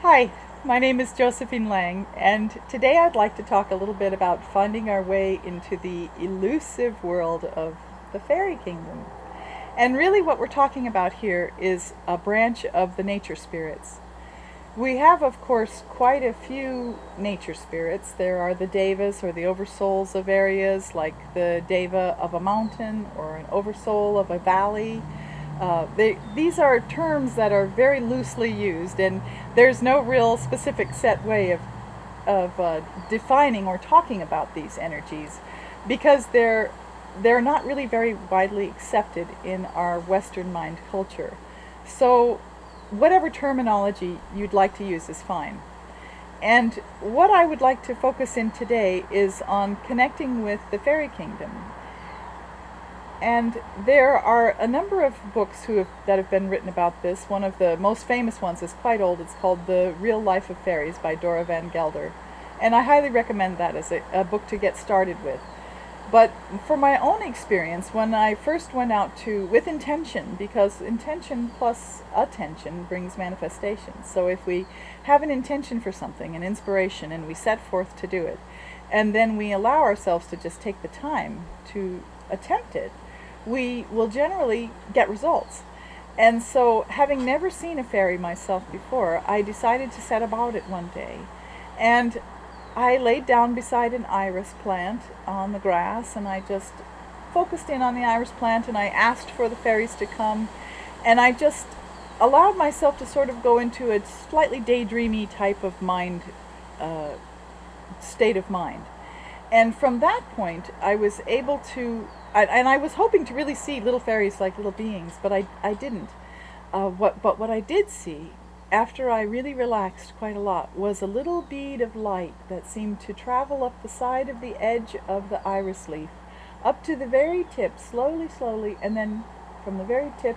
Hi, my name is Josephine Lang, and today I'd like to talk a little bit about finding our way into the elusive world of the fairy kingdom. And really what we're talking about here is a branch of the nature spirits. We have, of course, quite a few nature spirits. There are the devas, or the oversouls of areas, like the deva of a mountain or an oversoul of a valley. These are terms that are very loosely used, and there's no real specific set way of defining or talking about these energies, because they're not really very widely accepted in our Western mind culture. So whatever terminology you'd like to use is fine. And what I would like to focus in today is on connecting with the fairy kingdom. And there are a number of books that have been written about this. One of the most famous ones is quite old. It's called The Real Life of Fairies by Dora Van Gelder. And I highly recommend that as a book to get started with. But for my own experience, when I first went out with intention, because intention plus attention brings manifestation. So if we have an intention for something, an inspiration, and we set forth to do it, and then we allow ourselves to just take the time to attempt it, we will generally get results. And so, having never seen a fairy myself before, I decided to set about it one day. And I laid down beside an iris plant on the grass, and I just focused in on the iris plant, and I asked for the fairies to come, and I just allowed myself to sort of go into a slightly daydreamy type of state of mind. And from that point, I was able to, and I was hoping to really see little fairies like little beings, but I didn't. But what I did see, after I really relaxed quite a lot, was a little bead of light that seemed to travel up the side of the edge of the iris leaf, up to the very tip, slowly, slowly, and then from the very tip,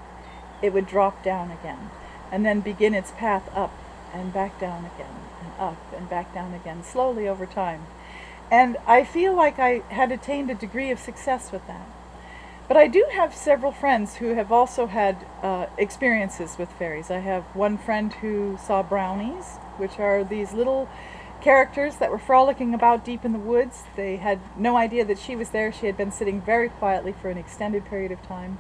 it would drop down again, and then begin its path up and back down again, and up and back down again, slowly over time. And I feel like I had attained a degree of success with that. But I do have several friends who have also had experiences with fairies. I have one friend who saw brownies, which are these little characters that were frolicking about deep in the woods. They had no idea that she was there. She had been sitting very quietly for an extended period of time.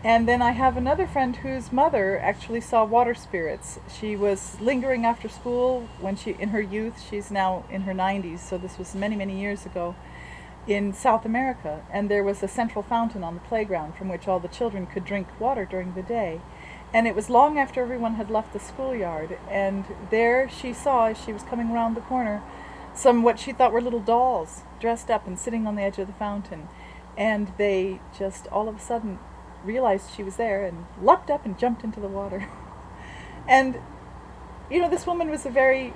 And then I have another friend whose mother actually saw water spirits. She was lingering after school in her youth. She's now in her 90s, so this was many, many years ago, in South America. And there was a central fountain on the playground from which all the children could drink water during the day. And it was long after everyone had left the schoolyard. And there she saw, as she was coming around the corner, some what she thought were little dolls dressed up and sitting on the edge of the fountain. And they just all of a sudden realized she was there and leapt up and jumped into the water. And this woman was a very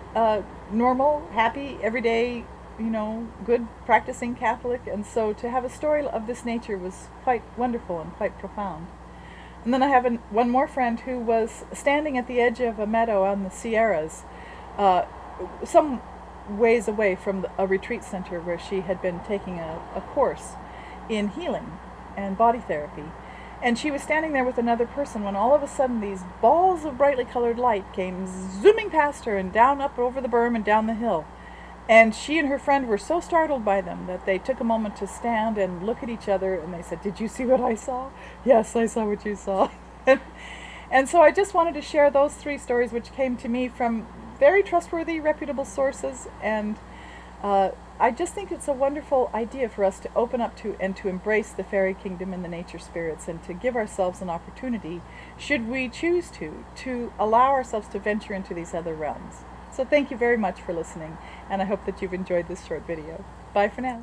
normal, happy, everyday, good practicing Catholic, and so to have a story of this nature was quite wonderful and quite profound. And then I have one more friend who was standing at the edge of a meadow on the Sierras, some ways away from a retreat center where she had been taking a course in healing and body therapy. And she was standing there with another person when all of a sudden these balls of brightly colored light came zooming past her and down up over the berm and down the hill. And she and her friend were so startled by them that they took a moment to stand and look at each other, and they said, "Did you see what I saw?" "Yes, I saw what you saw." And so I just wanted to share those three stories, which came to me from very trustworthy, reputable sources, and I just think it's a wonderful idea for us to open up to and to embrace the fairy kingdom and the nature spirits, and to give ourselves an opportunity, should we choose to allow ourselves to venture into these other realms. So thank you very much for listening, and I hope that you've enjoyed this short video. Bye for now.